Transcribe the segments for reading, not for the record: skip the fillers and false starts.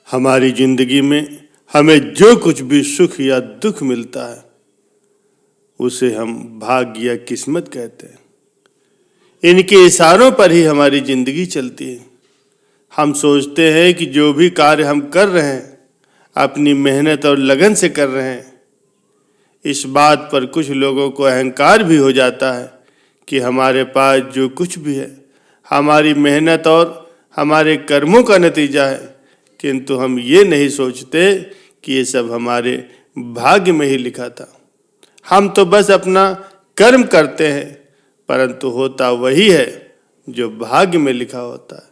हमारी जिंदगी में हमें जो कुछ भी सुख या दुख मिलता है उसे हम भाग्य या किस्मत कहते हैं। इनके इशारों पर ही हमारी जिंदगी चलती है। हम सोचते हैं कि जो भी कार्य हम कर रहे हैं अपनी मेहनत और लगन से कर रहे हैं। इस बात पर कुछ लोगों को अहंकार भी हो जाता है कि हमारे पास जो कुछ भी है हमारी मेहनत और हमारे कर्मों का नतीजा है, किंतु हम ये नहीं सोचते कि ये सब हमारे भाग्य में ही लिखा था। हम तो बस अपना कर्म करते हैं, परंतु होता वही है जो भाग्य में लिखा होता है।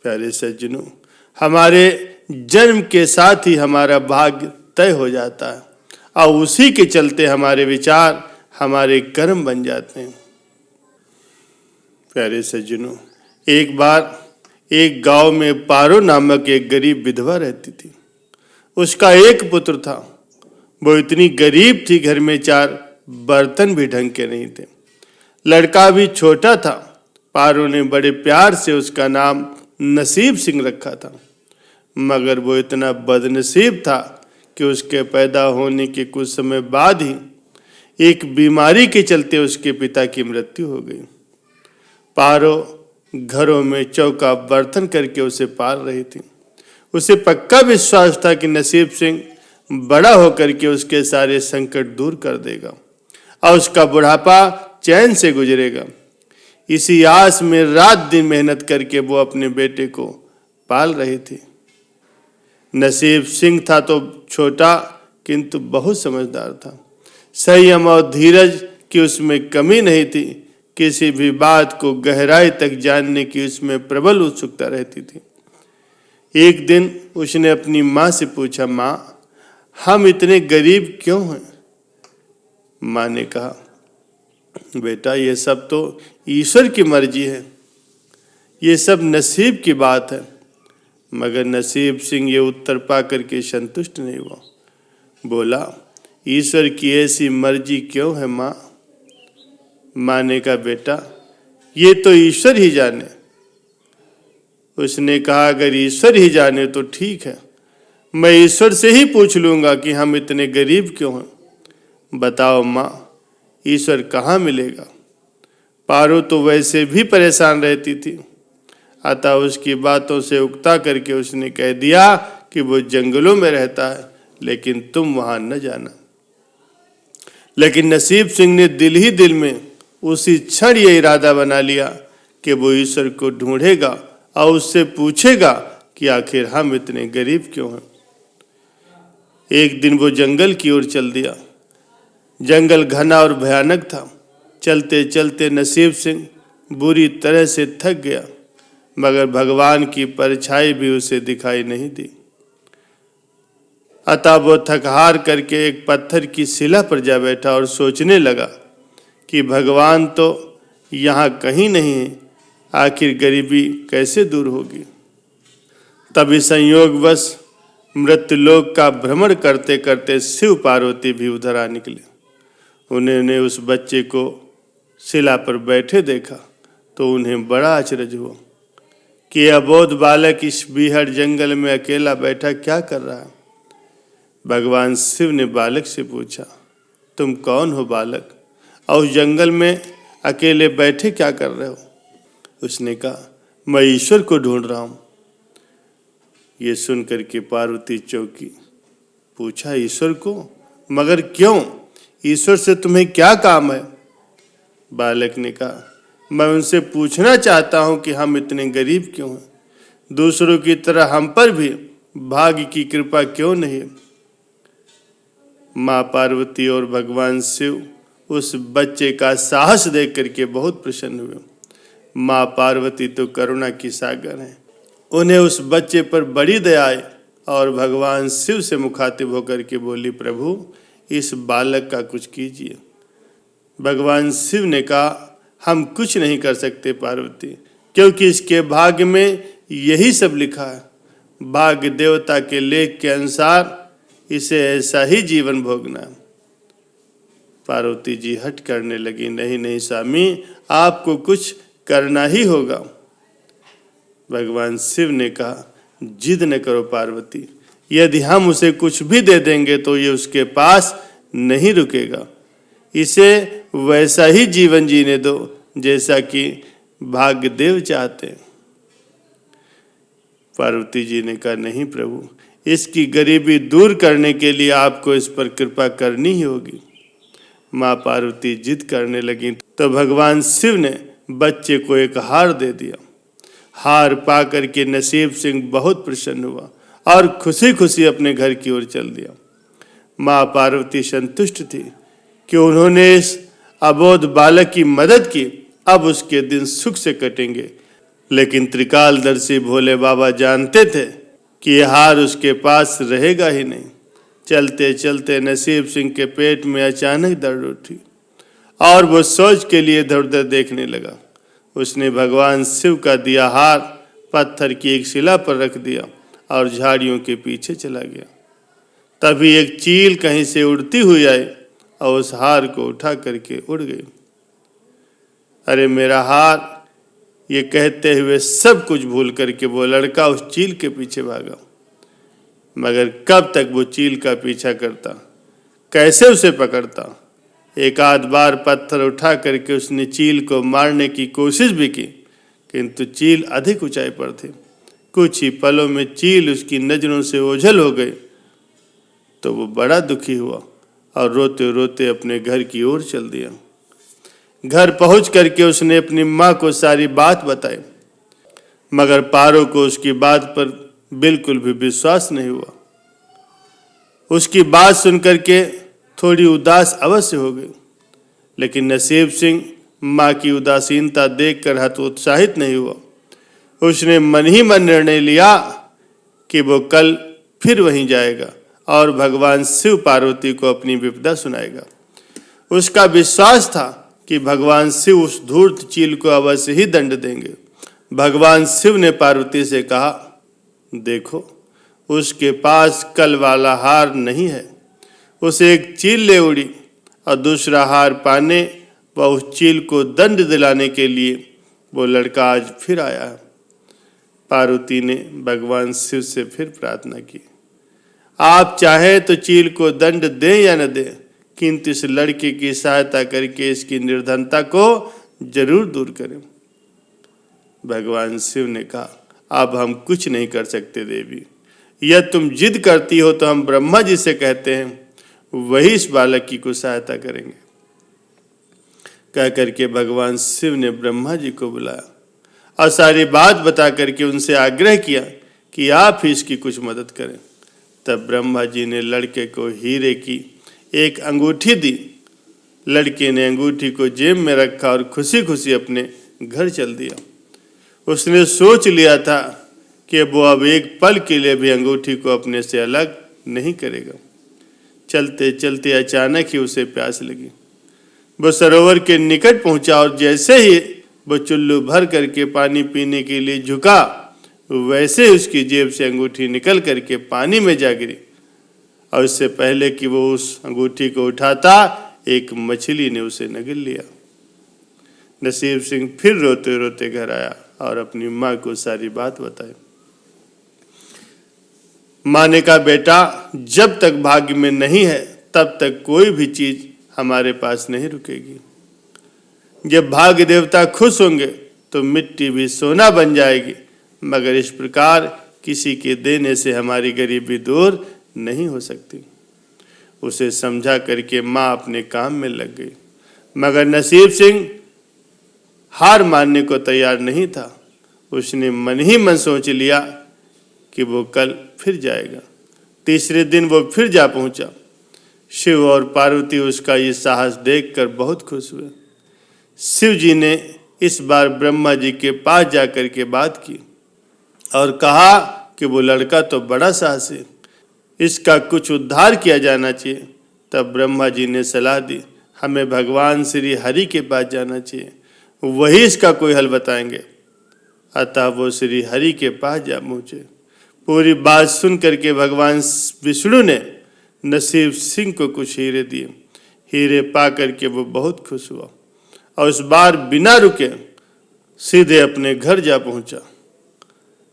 प्यारे सज्जनों, हमारे जन्म के साथ ही हमारा भाग्य तय हो जाता है और उसी के चलते हमारे विचार हमारे कर्म बन जाते हैं। प्यारे सज्जनों, एक बार एक गांव में पारो नामक एक गरीब विधवा रहती थी। उसका एक पुत्र था। वो इतनी गरीब थी, घर में 4 बर्तन भी ढंग के नहीं थे। लड़का भी छोटा था। पारो ने बड़े प्यार से उसका नाम नसीब सिंह रखा था, मगर वो इतना बदनसीब था कि उसके पैदा होने के कुछ समय बाद ही एक बीमारी के चलते उसके पिता की मृत्यु हो गई। पारो घरों में चौका बर्तन करके उसे पाल रही थी। उसे पक्का विश्वास था कि नसीब सिंह बड़ा होकर के उसके सारे संकट दूर कर देगा और उसका बुढ़ापा चैन से गुजरेगा। इसी आस में रात दिन मेहनत करके वो अपने बेटे को पाल रही थी। नसीब सिंह था तो छोटा, किंतु बहुत समझदार था। संयम और धीरज की उसमें कमी नहीं थी। किसी भी बात को गहराई तक जानने की उसमें प्रबल उत्सुकता रहती थी। एक दिन उसने अपनी माँ से पूछा, माँ, हम इतने गरीब क्यों हैं? माँ ने कहा, बेटा, ये सब तो ईश्वर की मर्जी है, ये सब नसीब की बात है। मगर नसीब सिंह ये उत्तर पाकर के संतुष्ट नहीं हुआ। बोला, ईश्वर की ऐसी मर्जी क्यों है माँ? माँ ने कहा, बेटा, ये तो ईश्वर ही जाने। उसने कहा, अगर ईश्वर ही जाने तो ठीक है, मैं ईश्वर से ही पूछ लूंगा कि हम इतने गरीब क्यों हैं। बताओ माँ, ईश्वर कहाँ मिलेगा? पारो तो वैसे भी परेशान रहती थी, अतः उसकी बातों से उकता करके उसने कह दिया कि वो जंगलों में रहता है, लेकिन तुम वहां न जाना। लेकिन नसीब सिंह ने दिल ही दिल में उसी क्षण ये इरादा बना लिया कि वो ईश्वर को ढूंढेगा और उससे पूछेगा कि आखिर हम इतने गरीब क्यों हैं। एक दिन वो जंगल की ओर चल दिया। जंगल घना और भयानक था। चलते चलते नसीब सिंह बुरी तरह से थक गया, मगर भगवान की परछाई भी उसे दिखाई नहीं दी। अतः वो थक हार करके एक पत्थर की शिला पर जा बैठा और सोचने लगा कि भगवान तो यहाँ कहीं नहीं है, आखिर गरीबी कैसे दूर होगी। तभी संयोगवश मृत्युलोक का भ्रमण करते करते शिव पार्वती भी उधर आ निकले। उन्होंने उस बच्चे को शिला पर बैठे देखा तो उन्हें बड़ा आश्चर्य हुआ कि अबोध बालक इस बीहड़ जंगल में अकेला बैठा क्या कर रहा है। भगवान शिव ने बालक से पूछा, तुम कौन हो बालक, और उस जंगल में अकेले बैठे क्या कर रहे हो? उसने कहा, मैं ईश्वर को ढूंढ रहा हूं। ये सुनकर के पार्वती चौंकी। पूछा, ईश्वर को? मगर क्यों? ईश्वर से तुम्हें क्या काम है? बालक ने कहा, मैं उनसे पूछना चाहता हूं कि हम इतने गरीब क्यों हैं, दूसरों की तरह हम पर भी भाग्य की कृपा क्यों नहीं? माँ पार्वती और भगवान शिव उस बच्चे का साहस देख करके बहुत प्रसन्न हुए। माँ पार्वती तो करुणा की सागर हैं। उन्हें उस बच्चे पर बड़ी दया आई और भगवान शिव से मुखातिब होकर के बोली, प्रभु, इस बालक का कुछ कीजिए। भगवान शिव ने कहा, हम कुछ नहीं कर सकते पार्वती, क्योंकि इसके भाग्य में यही सब लिखा है। भाग्य देवता के लेख के अनुसार इसे ऐसा ही जीवन भोगना है। पार्वती जी हट करने लगी, नहीं नहीं स्वामी, आपको कुछ करना ही होगा। भगवान शिव ने कहा, जिद न करो पार्वती, यदि हम उसे कुछ भी दे देंगे तो ये उसके पास नहीं रुकेगा। इसे वैसा ही जीवन जीने दो जैसा कि भाग्यदेव चाहते हैं। पार्वती जी ने कहा, नहीं प्रभु, इसकी गरीबी दूर करने के लिए आपको इस पर कृपा करनी ही होगी। माँ पार्वती जिद करने लगी तो भगवान शिव ने बच्चे को एक हार दे दिया। हार पा करके नसीब सिंह बहुत प्रसन्न हुआ और खुशी खुशी अपने घर की ओर चल दिया। माँ पार्वती संतुष्ट थी कि उन्होंने इस अबोध बालक की मदद की, अब उसके दिन सुख से कटेंगे। लेकिन त्रिकालदर्शी भोले बाबा जानते थे कि यह हार उसके पास रहेगा ही नहीं। चलते चलते नसीब सिंह के पेट में अचानक दर्द उठी और वो सोच के लिए इधर उधर देखने लगा। उसने भगवान शिव का दिया हार पत्थर की एक शिला पर रख दिया और झाड़ियों के पीछे चला गया। तभी एक चील कहीं से उड़ती हुई आई और उस हार को उठा करके उड़ गई। अरे मेरा हार, ये कहते हुए सब कुछ भूल करके वो लड़का उस चील के पीछे भागा। मगर कब तक वो चील का पीछा करता, कैसे उसे पकड़ता। एक आध बार पत्थर उठा करके उसने चील को मारने की कोशिश भी की, किंतु चील अधिक ऊंचाई पर थे। कुछ ही पलों में चील उसकी नजरों से ओझल हो गई तो वो बड़ा दुखी हुआ और रोते रोते अपने घर की ओर चल दिया। घर पहुंच करके उसने अपनी माँ को सारी बात बताई, मगर पारो को उसकी बात पर बिल्कुल भी विश्वास नहीं हुआ। उसकी बात सुनकर के थोड़ी उदास अवश्य हो गई, लेकिन नसीब सिंह माँ की उदासीनता देखकर हतोत्साहित नहीं हुआ। उसने मन ही मन निर्णय लिया कि वो कल फिर वहीं जाएगा और भगवान शिव पार्वती को अपनी विपदा सुनाएगा। उसका विश्वास था कि भगवान शिव उस धूर्त चील को अवश्य ही दंड देंगे। भगवान शिव ने पार्वती से कहा, देखो उसके पास कल वाला हार नहीं है। उसे एक चील ले उड़ी और दूसरा हार पाने व उस चील को दंड दिलाने के लिए वो लड़का आज फिर आया है। पार्वती ने भगवान शिव से फिर प्रार्थना की, आप चाहे तो चील को दंड दें या न दें, किंतु इस लड़के की सहायता करके इसकी निर्धनता को जरूर दूर करें। भगवान शिव ने कहा, अब हम कुछ नहीं कर सकते देवी, यह तुम जिद करती हो तो हम ब्रह्मा जी से कहते हैं, वही इस बालक की को सहायता करेंगे। कह करके भगवान शिव ने ब्रह्मा जी को बुलाया और सारी बात बता करके उनसे आग्रह किया कि आप ही इसकी कुछ मदद करें। तब ब्रह्मा जी ने लड़के को हीरे की एक अंगूठी दी। लड़के ने अंगूठी को जेब में रखा और खुशी खुशी अपने घर चल दिया। उसने सोच लिया था कि वो अब एक पल के लिए भी अंगूठी को अपने से अलग नहीं करेगा। चलते चलते अचानक ही उसे प्यास लगी। वो सरोवर के निकट पहुंचा और जैसे ही वो चुल्लू भर करके पानी पीने के लिए झुका, वैसे उसकी जेब से अंगूठी निकल करके पानी में जा गिरी और इससे पहले कि वो उस अंगूठी को उठाता, एक मछली ने उसे निगल लिया। नसीब सिंह फिर रोते रोते घर आया और अपनी माँ को सारी बात बताई। माँ ने कहा, बेटा, जब तक भाग्य में नहीं है तब तक कोई भी चीज हमारे पास नहीं रुकेगी। जब भाग्य देवता खुश होंगे तो मिट्टी भी सोना बन जाएगी, मगर इस प्रकार किसी के देने से हमारी गरीबी दूर नहीं हो सकती। उसे समझा करके माँ अपने काम में लग गई, मगर नसीब सिंह हार मानने को तैयार नहीं था। उसने मन ही मन सोच लिया कि वो कल फिर जाएगा। तीसरे दिन वो फिर जा पहुंचा। शिव और पार्वती उसका ये साहस देखकर बहुत खुश हुए। शिव जी ने इस बार ब्रह्मा जी के पास जाकर के बात की और कहा कि वो लड़का तो बड़ा साहसी है, इसका कुछ उद्धार किया जाना चाहिए। तब ब्रह्मा जी ने सलाह दी, हमें भगवान श्री हरि के पास जाना चाहिए, वही इसका कोई हल बताएंगे। अतः वो श्री हरि के पास जा पहुंचे। पूरी बात सुन करके भगवान विष्णु ने नसीब सिंह को कुछ हीरे दिए। हीरे पा करके वो बहुत खुश हुआ और उस बार बिना रुके सीधे अपने घर जा पहुंचा।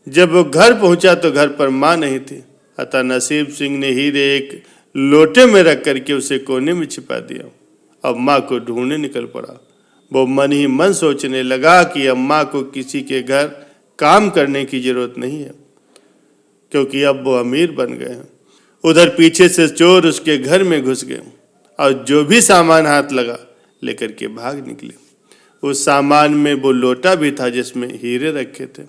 जब वो घर पहुंचा तो घर पर माँ नहीं थी, अतः नसीब सिंह ने हीरे एक लोटे में रख करके उसे कोने में छिपा दिया। अब माँ को ढूंढने निकल पड़ा। वो मन ही मन सोचने लगा कि अब माँ को किसी के घर काम करने की जरूरत नहीं है, क्योंकि अब वो अमीर बन गए हैं। उधर पीछे से चोर उसके घर में घुस गए और जो भी सामान हाथ लगा लेकर के भाग निकले। उस सामान में वो लोटा भी था जिसमें हीरे रखे थे।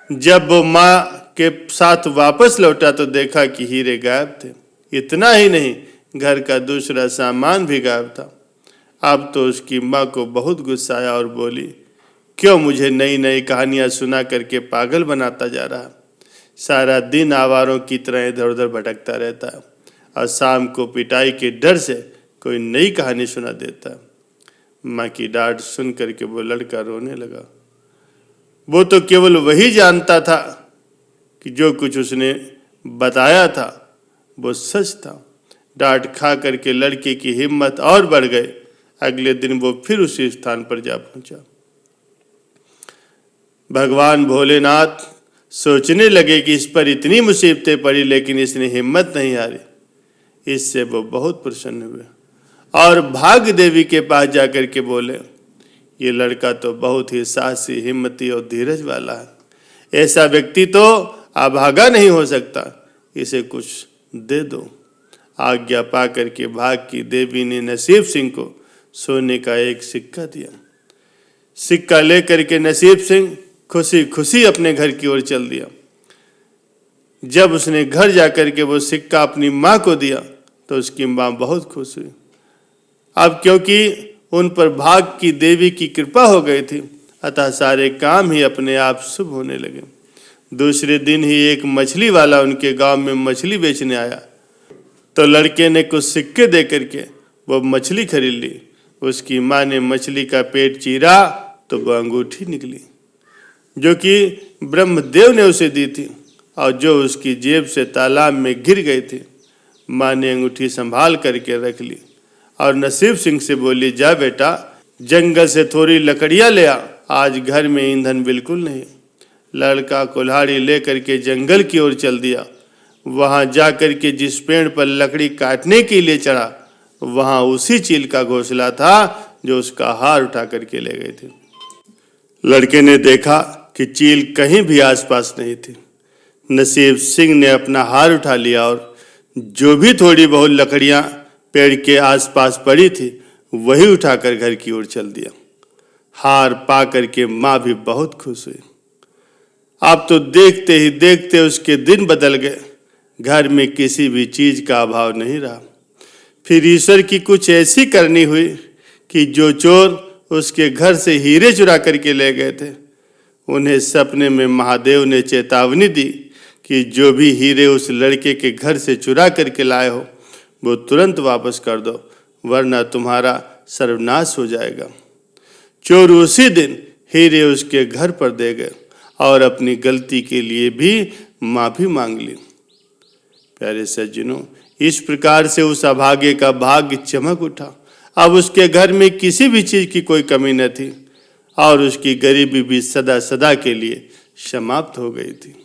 जब वो माँ के साथ वापस लौटा तो देखा कि हीरे गायब थे। इतना ही नहीं, घर का दूसरा सामान भी गायब था। अब तो उसकी माँ को बहुत गुस्सा आया और बोली, क्यों मुझे नई नई कहानियां सुना करके पागल बनाता जा रहा? सारा दिन आवारों की तरह इधर उधर भटकता रहता है और शाम को पिटाई के डर से कोई नई कहानी सुना देता है। माँ की डांट सुन करके वो लड़का रोने लगा। वो तो केवल वही जानता था कि जो कुछ उसने बताया था वो सच था। डांट खा करके लड़के की हिम्मत और बढ़ गई। अगले दिन वो फिर उसी स्थान पर जा पहुंचा। भगवान भोलेनाथ सोचने लगे कि इस पर इतनी मुसीबतें पड़ी लेकिन इसने हिम्मत नहीं हारी। इससे वो बहुत प्रसन्न हुए और भाग्य देवी के पास जाकर के बोले, ये लड़का तो बहुत ही साहसी, हिम्मती और धीरज वाला है। ऐसा व्यक्ति तो अभागा नहीं हो सकता, इसे कुछ दे दो। आज्ञा पा करके भाग की देवी ने नसीब सिंह को सोने का एक सिक्का दिया। सिक्का लेकर के नसीब सिंह खुशी खुशी अपने घर की ओर चल दिया। जब उसने घर जाकर के वो सिक्का अपनी माँ को दिया तो उसकी माँ बहुत खुश हुई। अब क्योंकि उन पर भाग की देवी की कृपा हो गई थी, अतः सारे काम ही अपने आप शुभ होने लगे। दूसरे दिन ही एक मछली वाला उनके गांव में मछली बेचने आया तो लड़के ने कुछ सिक्के दे करके वो मछली खरीद ली। उसकी माँ ने मछली का पेट चीरा तो वो अंगूठी निकली जो कि ब्रह्मदेव ने उसे दी थी और जो उसकी जेब से तालाब में गिर गई थी। माँ ने अंगूठी संभाल करके रख ली और नसीब सिंह से बोली, जा बेटा जंगल से थोड़ी लकड़ियाँ ले आ, आज घर में ईंधन बिल्कुल नहीं। लड़का कुल्हाड़ी ले करके जंगल की ओर चल दिया। वहां जा करके जिस पेड़ पर लकड़ी काटने के लिए चढ़ा वहां उसी चील का घोंसला था जो उसका हार उठा करके ले गए थे। लड़के ने देखा कि चील कहीं भी आसपास नहीं थी। नसीब सिंह ने अपना हार उठा लिया और जो भी थोड़ी बहुत लकड़ियां पेड़ के आसपास पड़ी थी वही उठाकर घर की ओर चल दिया। हार पा करके माँ भी बहुत खुश हुई। अब तो देखते ही देखते उसके दिन बदल गए। घर में किसी भी चीज का अभाव नहीं रहा। फिर ईश्वर की कुछ ऐसी करनी हुई कि जो चोर उसके घर से हीरे चुरा करके ले गए थे, उन्हें सपने में महादेव ने चेतावनी दी कि जो भी हीरे उस लड़के के घर से चुरा करके लाए हो वो तुरंत वापस कर दो, वरना तुम्हारा सर्वनाश हो जाएगा। चोर उसी दिन हीरे उसके घर पर दे गए और अपनी गलती के लिए भी माफी मांग ली। प्यारे सज्जनों, इस प्रकार से उस अभागे का भाग्य चमक उठा। अब उसके घर में किसी भी चीज की कोई कमी न थी और उसकी गरीबी भी सदा सदा के लिए समाप्त हो गई थी।